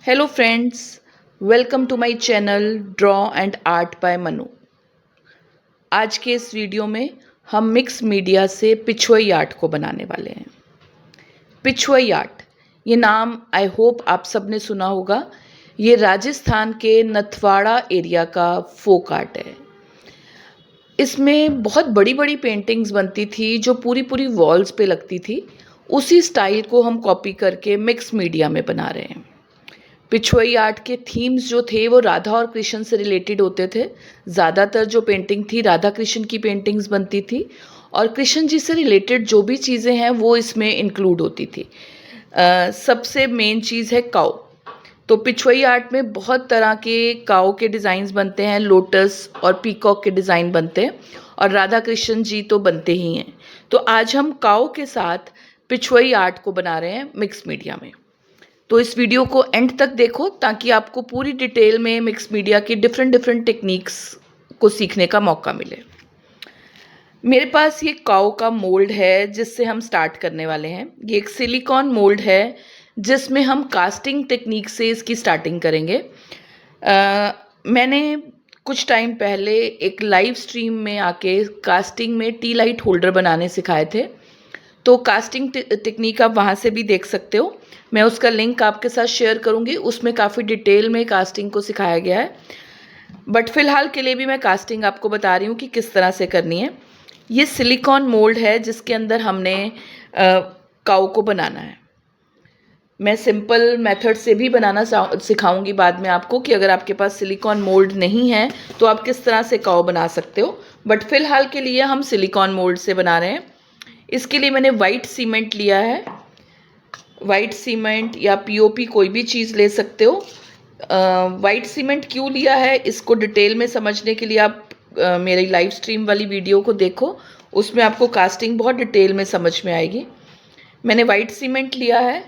Hello friends, welcome to my channel draw and art by Manu. आज के इस video में हम मिक्स मीडिया से पिछुई आर्ट को बनाने वाले हैं। पिछुई आर्ट, ये नाम आई होप आप सब ने सुना होगा। ये राजस्थान के नथवाड़ा एरिया का फोक आर्ट है। इसमें बहुत बड़ी बड़ी पेंटिंग्स बनती थी जो पूरी पूरी वॉल्स पे लगती थी। उसी स्टाइल को हम कॉपी करके मिक्स मीडिया में बना रहे हैं। पिछुई आर्ट के थीम्स जो थे वो राधा और कृष्ण से रिलेटेड होते थे। ज़्यादातर जो पेंटिंग थी राधा कृष्ण की पेंटिंग्स बनती थी और कृष्ण जी से रिलेटेड जो भी चीज़ें हैं वो इसमें इंक्लूड होती थी। सबसे मेन चीज़ है काऊ। तो पिछुई आर्ट में बहुत तरह के काऊ के डिज़ाइंस बनते हैं, लोटस और पीकॉक के डिज़ाइन बनते हैं और राधा कृष्ण जी तो बनते ही हैं। तो आज हम काऊ के साथ पिछुई आर्ट को बना रहे हैं मिक्स मीडिया में। तो इस वीडियो को एंड तक देखो ताकि आपको पूरी डिटेल में मिक्स मीडिया की डिफरेंट डिफरेंट टेक्निक्स को सीखने का मौका मिले। मेरे पास ये काऊ का मोल्ड है जिससे हम स्टार्ट करने वाले हैं। ये एक सिलिकॉन मोल्ड है जिसमें हम कास्टिंग टेक्निक से इसकी स्टार्टिंग करेंगे। मैंने कुछ टाइम पहले एक लाइव स्ट्रीम में आके कास्टिंग में टी लाइट होल्डर बनाने सिखाए थे। तो कास्टिंग टेक्निक आप वहाँ से भी देख सकते हो। मैं उसका लिंक आपके साथ शेयर करूँगी। उसमें काफ़ी डिटेल में कास्टिंग को सिखाया गया है, बट फ़िलहाल के लिए भी मैं कास्टिंग आपको बता रही हूँ कि किस तरह से करनी है। ये सिलिकॉन मोल्ड है जिसके अंदर हमने काऊ को बनाना है। मैं सिंपल मेथड से भी बनाना सिखाऊंगी बाद में आपको कि अगर आपके पास सिलिकॉन मोल्ड नहीं है तो आप किस तरह से काऊ बना सकते हो, बट फ़िलहाल के लिए हम सिलिकॉन मोल्ड से बना रहे हैं। इसके लिए मैंने वाइट सीमेंट लिया है। वाइट सीमेंट या पीओपी कोई भी चीज़ ले सकते हो। वाइट सीमेंट क्यों लिया है इसको डिटेल में समझने के लिए आप मेरी लाइव स्ट्रीम वाली वीडियो को देखो। उसमें आपको कास्टिंग बहुत डिटेल में समझ में आएगी। मैंने वाइट सीमेंट लिया है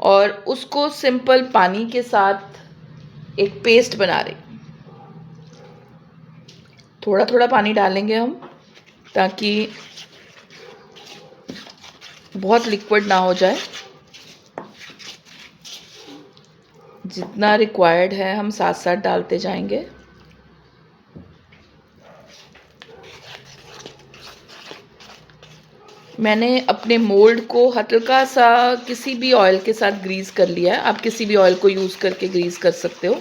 और उसको सिंपल पानी के साथ एक पेस्ट बना रही। थोड़ा थोड़ा पानी डालेंगे हम ताकि बहुत लिक्विड ना हो जाए। जितना रिक्वायर्ड है हम साथ साथ डालते जाएंगे। मैंने अपने मोल्ड को हल्का सा किसी भी ऑयल के साथ ग्रीस कर लिया है। आप किसी भी ऑयल को यूज़ करके ग्रीस कर सकते हो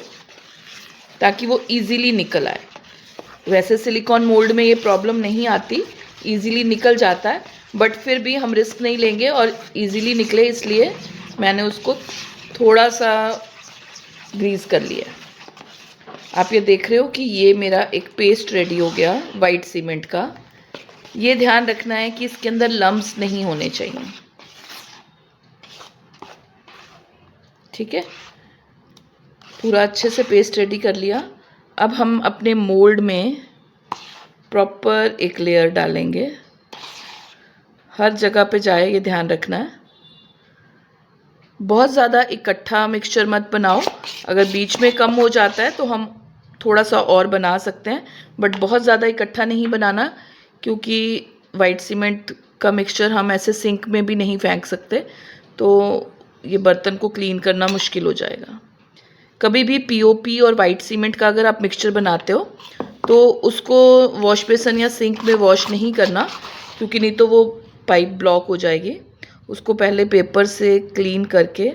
ताकि वो इजीली निकल आए। वैसे सिलिकॉन मोल्ड में ये प्रॉब्लम नहीं आती, इजीली निकल जाता है, बट फिर भी हम रिस्क नहीं लेंगे और इजीली निकले इसलिए मैंने उसको थोड़ा सा ग्रीस कर लिया। आप ये देख रहे हो कि ये मेरा एक पेस्ट रेडी हो गया वाइट सीमेंट का। ये ध्यान रखना है कि इसके अंदर लम्स नहीं होने चाहिए, ठीक है। पूरा अच्छे से पेस्ट रेडी कर लिया। अब हम अपने मोल्ड में प्रॉपर एक लेयर डालेंगे। हर जगह पे जाए ये ध्यान रखना है। बहुत ज़्यादा इकट्ठा मिक्सचर मत बनाओ। अगर बीच में कम हो जाता है तो हम थोड़ा सा और बना सकते हैं, बट बहुत ज़्यादा इकट्ठा नहीं बनाना क्योंकि वाइट सीमेंट का मिक्सचर हम ऐसे सिंक में भी नहीं फेंक सकते, तो ये बर्तन को क्लीन करना मुश्किल हो जाएगा। कभी भी पीओपी और वाइट सीमेंट का अगर आप मिक्सचर बनाते हो तो उसको वॉश बेसन या सिंक में वॉश नहीं करना, क्योंकि नहीं तो वो पाइप ब्लॉक हो जाएगी। उसको पहले पेपर से क्लीन करके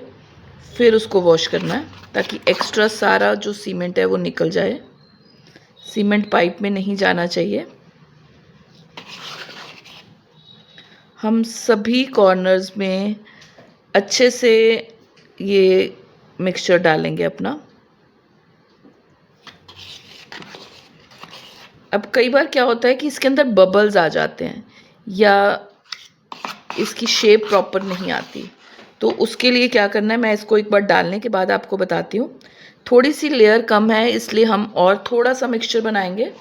फिर उसको वॉश करना है ताकि एक्स्ट्रा सारा जो सीमेंट है वो निकल जाए। सीमेंट पाइप में नहीं जाना चाहिए। हम सभी कॉर्नर्स में अच्छे से ये मिक्सचर डालेंगे अपना। अब कई बार क्या होता है कि इसके अंदर बबल्स आ जाते हैं या इसकी शेप प्रॉपर नहीं आती, तो उसके लिए क्या करना है मैं इसको एक बार डालने के बाद आपको बताती हूँ। थोड़ी सी लेयर कम है इसलिए हम और थोड़ा सा मिक्सचर बनाएंगे।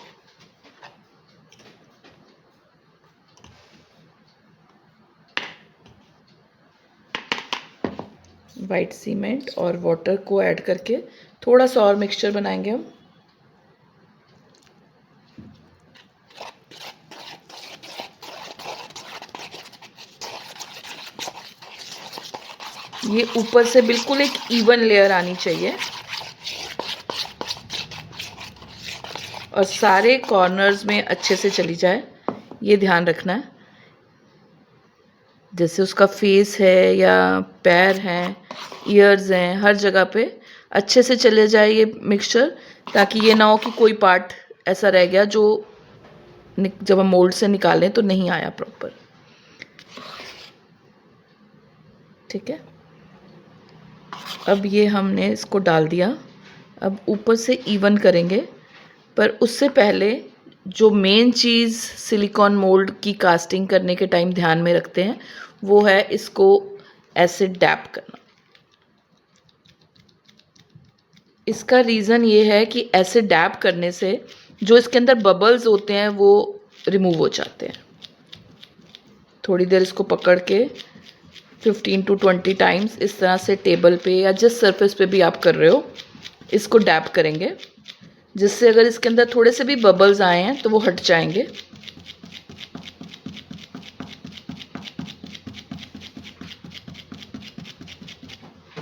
वाइट सीमेंट और वाटर को ऐड करके थोड़ा सा और मिक्सचर बनाएंगे हम। ये ऊपर से बिल्कुल एक इवन लेयर आनी चाहिए और सारे कॉर्नर्स में अच्छे से चली जाए, ये ध्यान रखना है। जैसे उसका फेस है या पैर हैं, ईयर्स हैं, हर जगह पे अच्छे से चले जाए ये मिक्सचर, ताकि ये ना हो कि कोई पार्ट ऐसा रह गया जो जब हम मोल्ड से निकालें तो नहीं आया प्रॉपर। ठीक है, अब ये हमने इसको डाल दिया। अब ऊपर से इवन करेंगे, पर उससे पहले जो मेन चीज़ सिलिकॉन मोल्ड की कास्टिंग करने के टाइम ध्यान में रखते हैं वो है इसको ऐसे डैप करना। इसका रीज़न ये है कि ऐसे डैप करने से जो इसके अंदर बबल्स होते हैं वो रिमूव हो जाते हैं। थोड़ी देर इसको पकड़ के 15 to 20 टाइम्स इस तरह से टेबल पे या जिस सरफेस पे भी आप कर रहे हो इसको डैप करेंगे, जिससे अगर इसके अंदर थोड़े से भी बबल्स आए हैं तो वो हट जाएंगे।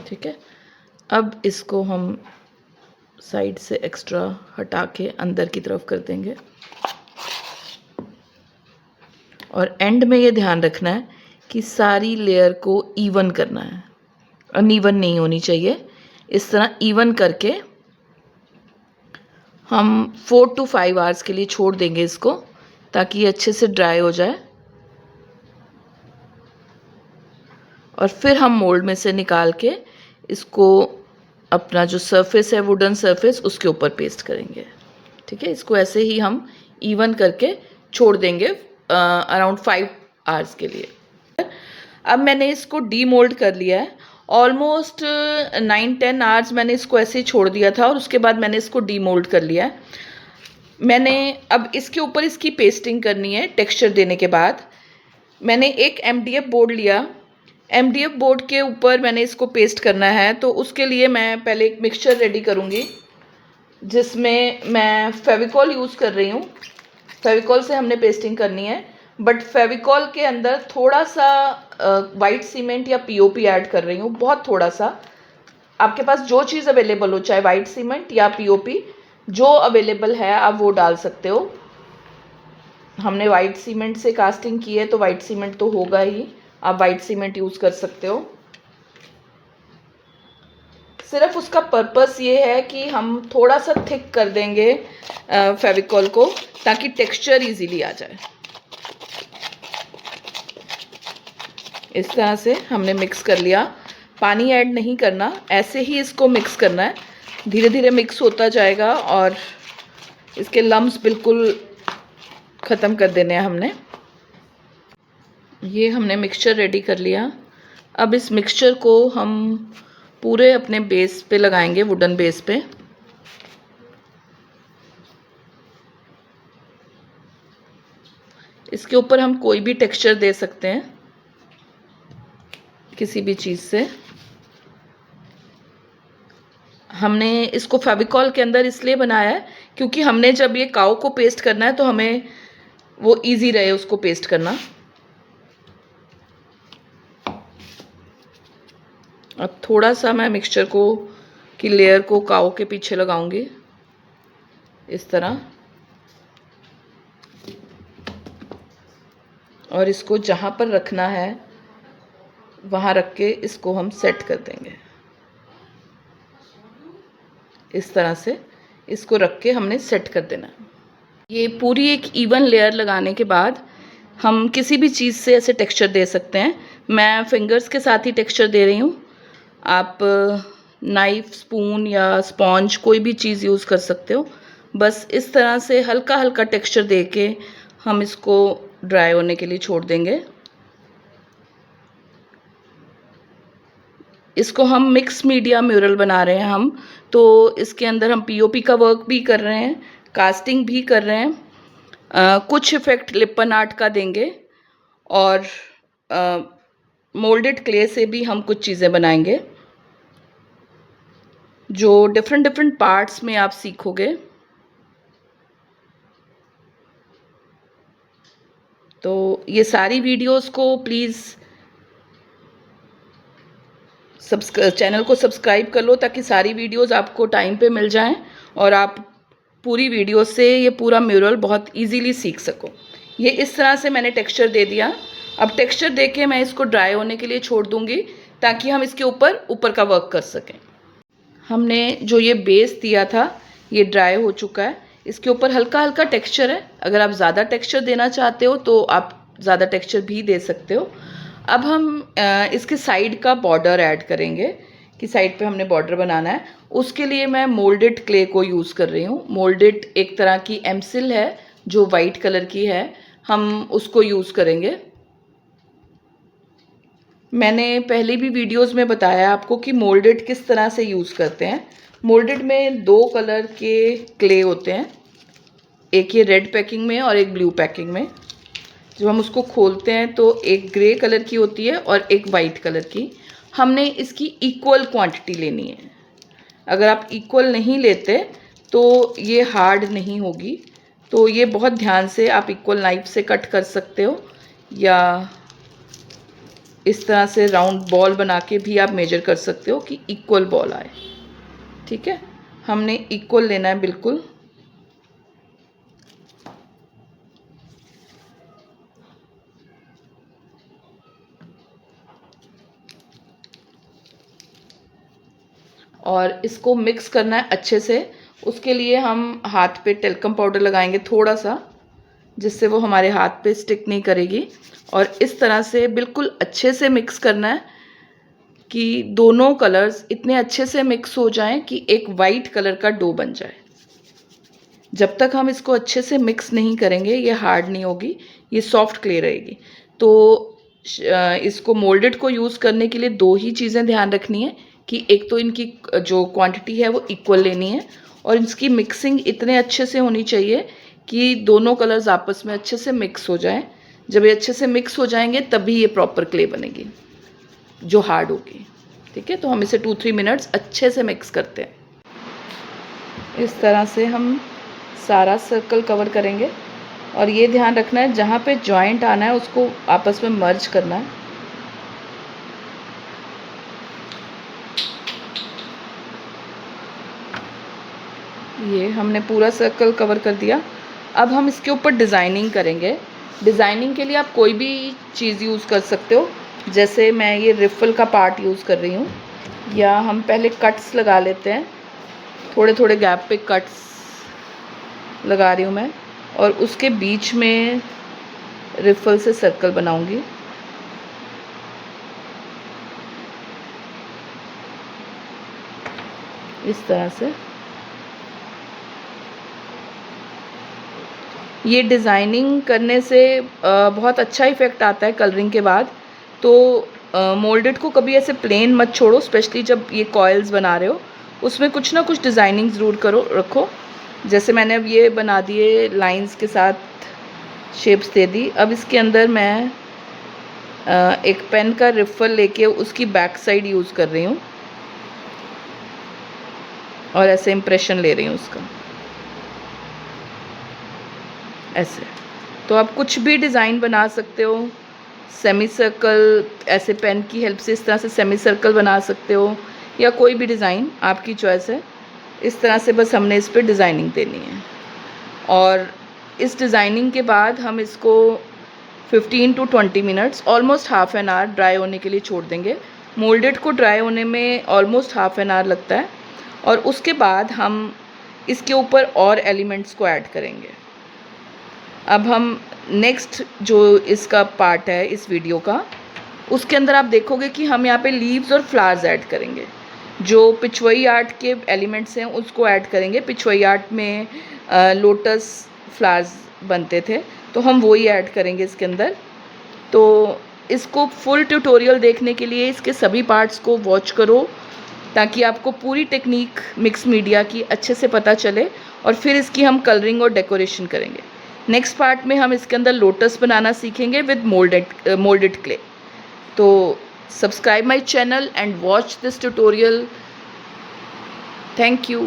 ठीक है, अब इसको हम साइड से एक्स्ट्रा हटा के अंदर की तरफ कर देंगे और एंड में ये ध्यान रखना है कि सारी लेयर को इवन करना है, अनइवन नहीं होनी चाहिए। इस तरह इवन करके हम 4 to 5 आवर्स के लिए छोड़ देंगे इसको, ताकि ये अच्छे से ड्राई हो जाए और फिर हम मोल्ड में से निकाल के इसको अपना जो सरफेस है वुडन सरफेस उसके ऊपर पेस्ट करेंगे। ठीक है, इसको ऐसे ही हम इवन करके छोड़ देंगे अराउंड 5 आवर्स के लिए। अब मैंने इसको डीमोल्ड कर लिया है। ऑलमोस्ट 9-10 आवर्स मैंने इसको ऐसे ही छोड़ दिया था और उसके बाद मैंने इसको डीमोल्ड कर लिया है। मैंने अब इसके ऊपर इसकी पेस्टिंग करनी है। टेक्सचर देने के बाद मैंने एक MDF बोर्ड लिया। MDF बोर्ड के ऊपर मैंने इसको पेस्ट करना है, तो उसके लिए मैं पहले एक मिक्सचर रेडी करूँगी जिसमें मैं फेविकॉल यूज़ कर रही हूँ। फेविकॉल से हमने पेस्टिंग करनी है, बट फेविकॉल के अंदर थोड़ा सा वाइट सीमेंट या POP ऐड कर रही हूँ, बहुत थोड़ा सा। आपके पास जो चीज़ अवेलेबल हो, चाहे वाइट सीमेंट या POP, जो अवेलेबल है आप वो डाल सकते हो। हमने वाइट सीमेंट से कास्टिंग की है तो वाइट सीमेंट तो होगा ही, आप वाइट सीमेंट यूज़ कर सकते हो। सिर्फ उसका पर्पस ये है कि हम थोड़ा सा थिक कर देंगे फेविकॉल को, ताकि टेक्सचर इजीली आ जाए। इस तरह से हमने मिक्स कर लिया। पानी ऐड नहीं करना, ऐसे ही इसको मिक्स करना है। धीरे धीरे मिक्स होता जाएगा और इसके लम्स बिल्कुल ख़त्म कर देने हैं हमने। ये हमने मिक्सचर रेडी कर लिया। अब इस मिक्सचर को हम पूरे अपने बेस पे लगाएंगे, वुडन बेस पे। इसके ऊपर हम कोई भी टेक्सचर दे सकते हैं किसी भी चीज़ से। हमने इसको फेविकॉल के अंदर इसलिए बनाया है क्योंकि हमने जब ये काऊ को पेस्ट करना है तो हमें वो इजी रहे उसको पेस्ट करना। अब थोड़ा सा मैं मिक्सचर को की लेयर को काऊ के पीछे लगाऊंगी इस तरह, और इसको जहाँ पर रखना है वहाँ रख के इसको हम सेट कर देंगे। इस तरह से इसको रख के हमने सेट कर देना। ये पूरी एक इवन लेयर लगाने के बाद हम किसी भी चीज़ से ऐसे टेक्सचर दे सकते हैं। मैं फिंगर्स के साथ ही टेक्सचर दे रही हूँ। आप नाइफ, स्पून या स्पॉन्ज कोई भी चीज़ यूज़ कर सकते हो। बस इस तरह से हल्का हल्का टेक्सचर दे के हम इसको ड्राई होने के लिए छोड़ देंगे। इसको हम मिक्स मीडिया म्यूरल बना रहे हैं हम, तो इसके अंदर हम POP का वर्क भी कर रहे हैं, कास्टिंग भी कर रहे हैं, कुछ इफ़ेक्ट लिपन आर्ट का देंगे और मोल्डेड क्ले से भी हम कुछ चीज़ें बनाएंगे जो डिफरेंट डिफरेंट पार्ट्स में आप सीखोगे। तो ये सारी वीडियोस को प्लीज़ चैनल को सब्सक्राइब कर लो ताकि सारी वीडियोस आपको टाइम पे मिल जाएं और आप पूरी वीडियो से ये पूरा म्यूरल बहुत इजीली सीख सको। ये इस तरह से मैंने टेक्सचर दे दिया। अब टेक्सचर दे के मैं इसको ड्राई होने के लिए छोड़ दूँगी ताकि हम इसके ऊपर का वर्क कर सकें। हमने जो ये बेस दिया था ये ड्राई हो चुका है। इसके ऊपर हल्का हल्का टेक्सचर है। अगर आप ज़्यादा टेक्सचर देना चाहते हो तो आप ज़्यादा टेक्सचर भी दे सकते हो। अब हम इसके साइड का बॉर्डर ऐड करेंगे कि साइड पे हमने बॉर्डर बनाना है। उसके लिए मैं मोल्डेड क्ले को यूज़ कर रही हूँ। मोल्डेड एक तरह की एमसिल है जो वाइट कलर की है, हम उसको यूज़ करेंगे। मैंने पहले भी वीडियोस में बताया आपको कि मोल्डेड किस तरह से यूज़ करते हैं। मोल्डेड में 2 कलर के क्ले होते हैं, एक ये रेड पैकिंग में और एक ब्लू पैकिंग में। जब हम उसको खोलते हैं तो एक ग्रे कलर की होती है और एक वाइट कलर की। हमने इसकी इक्वल क्वांटिटी लेनी है। अगर आप इक्वल नहीं लेते तो ये हार्ड नहीं होगी। तो ये बहुत ध्यान से आप इक्वल नाइफ से कट कर सकते हो या इस तरह से राउंड बॉल बना के भी आप मेजर कर सकते हो कि इक्वल बॉल आए। ठीक है, हमने इक्वल लेना है बिल्कुल। और इसको मिक्स करना है अच्छे से। उसके लिए हम हाथ पे टेल्कम पाउडर लगाएंगे थोड़ा सा, जिससे वो हमारे हाथ पे स्टिक नहीं करेगी। और इस तरह से बिल्कुल अच्छे से मिक्स करना है कि दोनों कलर्स इतने अच्छे से मिक्स हो जाएं कि एक वाइट कलर का डो बन जाए। जब तक हम इसको अच्छे से मिक्स नहीं करेंगे ये हार्ड नहीं होगी, ये सॉफ्ट क्ले रहेगी। तो इसको मोल्डेड को यूज़ करने के लिए 2 ही चीज़ें ध्यान रखनी है कि एक तो इनकी जो क्वांटिटी है वो इक्वल लेनी है और इसकी मिक्सिंग इतने अच्छे से होनी चाहिए कि दोनों कलर्स आपस में अच्छे से मिक्स हो जाएं। जब ये अच्छे से मिक्स हो जाएंगे तभी ये प्रॉपर क्ले बनेगी जो हार्ड होगी। ठीक है, तो हम इसे 2-3 मिनट्स अच्छे से मिक्स करते हैं। इस तरह से हम सारा सर्कल कवर करेंगे और ये ध्यान रखना है जहाँ पे जॉइंट आना है उसको आपस में मर्ज करना है। ये हमने पूरा सर्कल कवर कर दिया। अब हम इसके ऊपर डिज़ाइनिंग करेंगे। डिज़ाइनिंग के लिए आप कोई भी चीज़ यूज़ कर सकते हो, जैसे मैं ये रिफल का पार्ट यूज़ कर रही हूँ, या हम पहले कट्स लगा लेते हैं। थोड़े थोड़े गैप पे कट्स लगा रही हूँ मैं और उसके बीच में रिफल से सर्कल बनाऊंगी। इस तरह से ये डिज़ाइनिंग करने से बहुत अच्छा इफ़ेक्ट आता है कलरिंग के बाद। तो मोल्डेड को कभी ऐसे प्लेन मत छोड़ो, स्पेशली जब ये कॉइल्स बना रहे हो उसमें कुछ ना कुछ डिज़ाइनिंग ज़रूर रखो। जैसे मैंने अब ये बना दिए लाइंस के साथ शेप्स दे दी। अब इसके अंदर मैं एक पेन का रिफल लेके उसकी बैक साइड यूज़ कर रही हूँ और ऐसे इम्प्रेशन ले रही हूँ उसका, ऐसे। तो आप कुछ भी डिज़ाइन बना सकते हो। सेमी सर्कल, ऐसे पेन की हेल्प से इस तरह से सेमी सर्कल बना सकते हो या कोई भी डिज़ाइन आपकी चॉइस है। इस तरह से बस हमने इस पर डिज़ाइनिंग देनी है और इस डिज़ाइनिंग के बाद हम इसको 15 to 20 minutes, almost half an hour dry होने के लिए छोड़ देंगे। मोल्डेड को ड्राई होने में ऑलमोस्ट हाफ एन आवर लगता है और उसके बाद हम इसके ऊपर और एलिमेंट्स को ऐड करेंगे। अब हम नेक्स्ट जो इसका पार्ट है इस वीडियो का, उसके अंदर आप देखोगे कि हम यहाँ पे लीव्स और फ्लावर्स ऐड करेंगे। जो पिछवई आर्ट के एलिमेंट्स हैं उसको ऐड करेंगे। पिछवई आर्ट में लोटस फ्लावर्स बनते थे तो हम वही ऐड करेंगे इसके अंदर। तो इसको फुल ट्यूटोरियल देखने के लिए इसके सभी पार्ट्स को वॉच करो ताकि आपको पूरी टेक्निक मिक्स मीडिया की अच्छे से पता चले और फिर इसकी हम कलरिंग और डेकोरेशन करेंगे। नेक्स्ट पार्ट में हम इसके अंदर लोटस बनाना सीखेंगे विद मोल्डेड क्ले। तो subscribe my channel and watch this tutorial. Thank you.